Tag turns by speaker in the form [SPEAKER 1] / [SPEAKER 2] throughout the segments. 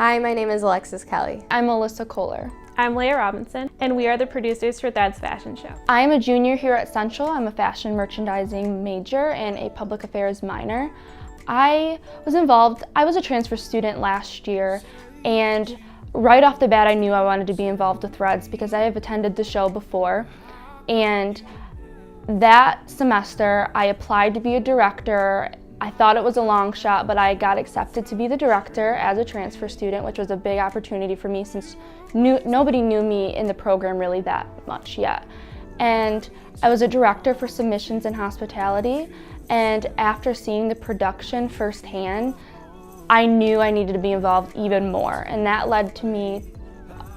[SPEAKER 1] Hi, my name is Alexis Kelly.
[SPEAKER 2] I'm Alyssa Kohler.
[SPEAKER 3] I'm Leah Robinson, and we are the producers for Threads Fashion Show.
[SPEAKER 2] I am a junior here at Central. I'm a fashion merchandising major and a public affairs minor. I was a transfer student last year, and right off the bat I knew I wanted to be involved with Threads because I have attended the show before. And that semester I applied to be a director. I thought it was a long shot, but I got accepted to be the director as a transfer student, which was a big opportunity for me since nobody knew me in the program really that much yet. And I was a director for submissions and hospitality, and after seeing the production firsthand, I knew I needed to be involved even more, and that led to me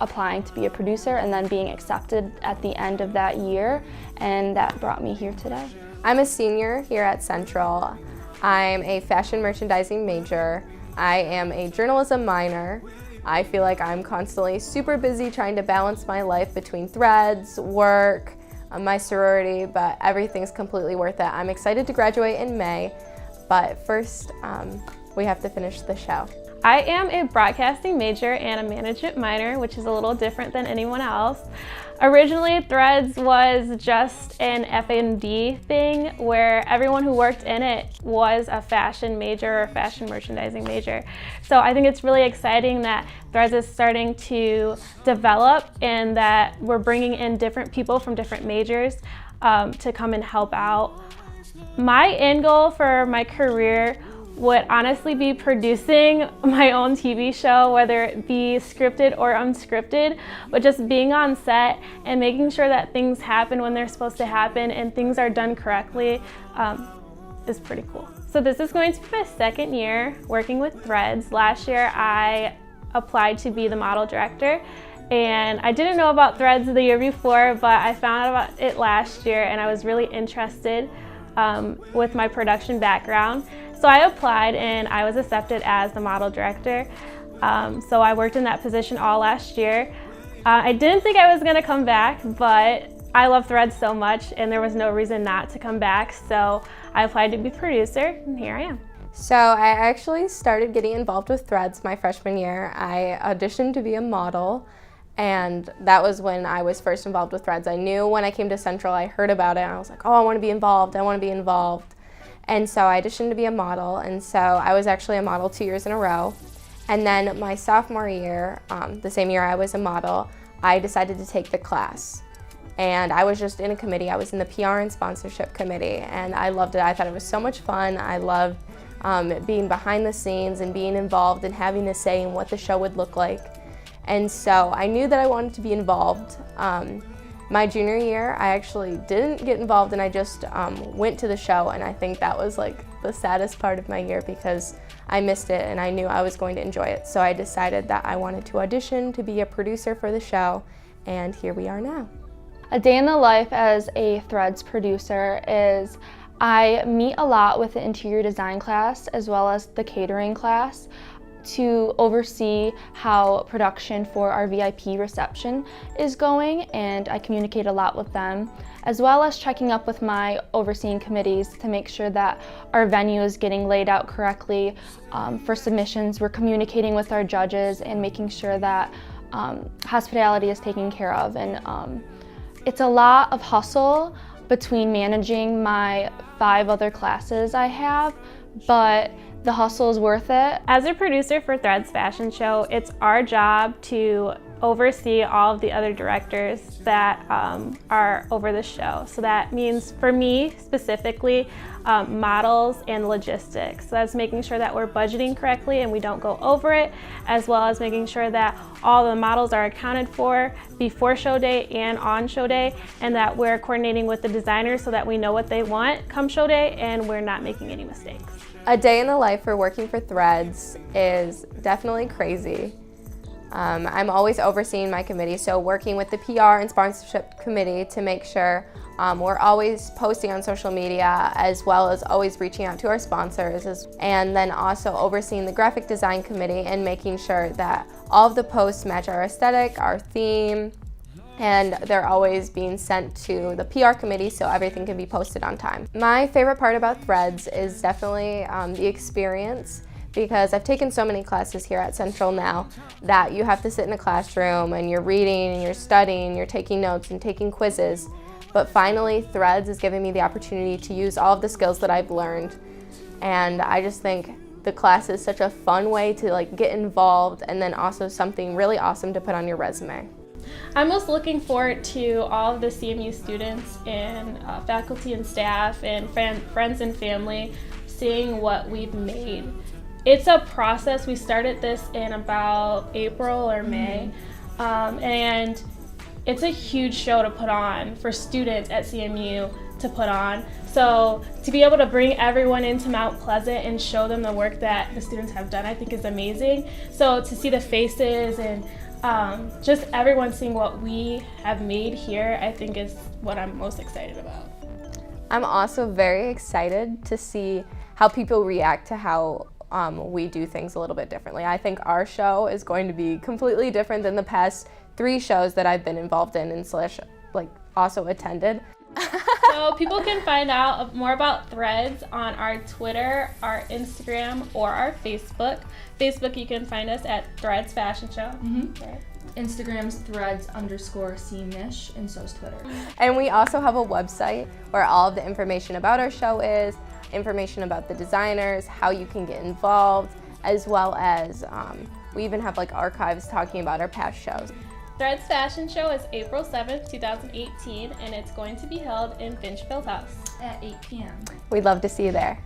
[SPEAKER 2] applying to be a producer and then being accepted at the end of that year, and that brought me here today.
[SPEAKER 1] I'm a senior here at Central. I'm a fashion merchandising major. I am a journalism minor. I feel like I'm constantly super busy trying to balance my life between Threads, work, my sorority, but everything's completely worth it. I'm excited to graduate in May, but first we have to finish the show.
[SPEAKER 3] I am a broadcasting major and a management minor, which is a little different than anyone else. Originally, Threads was just an F&D thing where everyone who worked in it was a fashion major or fashion merchandising major. So I think it's really exciting that Threads is starting to develop and that we're bringing in different people from different majors to come and help out. My end goal for my career would honestly be producing my own TV show, whether it be scripted or unscripted, but just being on set and making sure that things happen when they're supposed to happen and things are done correctly is pretty cool. So this is going to be my second year working with Threads. Last year I applied to be the model director, and I didn't know about Threads the year before, but I found out about it last year and I was really interested with my production background. So I applied and I was accepted as the model director. So I worked in that position all last year. I didn't think I was gonna come back, but I love Threads so much and there was no reason not to come back. So I applied to be producer and here I am.
[SPEAKER 1] So I actually started getting involved with Threads my freshman year. I auditioned to be a model, and that was when I was first involved with Threads. I knew when I came to Central, I heard about it and I was like, oh, I wanna be involved, I wanna be involved. And so I auditioned to be a model, and so I was actually a model 2 years in a row. And then my sophomore year, the same year I was a model, I decided to take the class. And I was just in a committee. I was in the PR and sponsorship committee, and I loved it. I thought it was so much fun. I loved being behind the scenes and being involved and having a say in what the show would look like. And so I knew that I wanted to be involved. My junior year, I actually didn't get involved and I just went to the show, and I think that was like the saddest part of my year because I missed it and I knew I was going to enjoy it. So I decided that I wanted to audition to be a producer for the show, and here we are now.
[SPEAKER 2] A day in the life as a Threads producer is I meet a lot with the interior design class as well as the catering class to oversee how production for our VIP reception is going, and I communicate a lot with them, as well as checking up with my overseeing committees to make sure that our venue is getting laid out correctly. For submissions, we're communicating with our judges and making sure that hospitality is taken care of. And it's a lot of hustle between managing my 5 other classes I have, but the hustle is worth it.
[SPEAKER 3] As a producer for Threads Fashion Show, it's our job to oversee all of the other directors that are over the show. So that means, for me specifically, models and logistics. So that's making sure that we're budgeting correctly and we don't go over it, as well as making sure that all the models are accounted for before show day and on show day, and that we're coordinating with the designers so that we know what they want come show day and we're not making any mistakes.
[SPEAKER 1] A day in the life for working for Threads is definitely crazy. I'm always overseeing my committee, so working with the PR and sponsorship committee to make sure we're always posting on social media, as well as always reaching out to our sponsors, and then also overseeing the graphic design committee and making sure that all of the posts match our aesthetic, our theme, and they're always being sent to the PR committee so everything can be posted on time. My favorite part about Threads is definitely the experience because I've taken so many classes here at Central now that you have to sit in a classroom and you're reading and you're studying, you're taking notes and taking quizzes. But finally, Threads is giving me the opportunity to use all of the skills that I've learned. And I just think the class is such a fun way to like get involved, and then also something really awesome to put on your resume.
[SPEAKER 3] I'm most looking forward to all of the CMU students and faculty and staff and friends and family seeing what we've made. It's a process. We started this in about April or May, and it's a huge show to put on for students at CMU to put on. So to be able to bring everyone into Mount Pleasant and show them the work that the students have done, I think is amazing. So to see the faces and just everyone seeing what we have made here, I think is what I'm most excited about.
[SPEAKER 1] I'm also very excited to see how people react to how we do things a little bit differently. I think our show is going to be completely different than the past 3 shows that I've been involved in and also attended.
[SPEAKER 3] So people can find out more about Threads on our Twitter, our Instagram, or our Facebook. Facebook, you can find us at Threads Fashion Show. Right.
[SPEAKER 4] Instagram's Threads_CMish, and so is Twitter.
[SPEAKER 1] And we also have a website where all of the information about our show is, information about the designers, how you can get involved, as well as we even have like archives talking about our past shows.
[SPEAKER 3] Threads Fashion Show is April 7th, 2018, and it's going to be held in Finch Fieldhouse
[SPEAKER 4] At 8 p.m.
[SPEAKER 1] We'd love to see you there.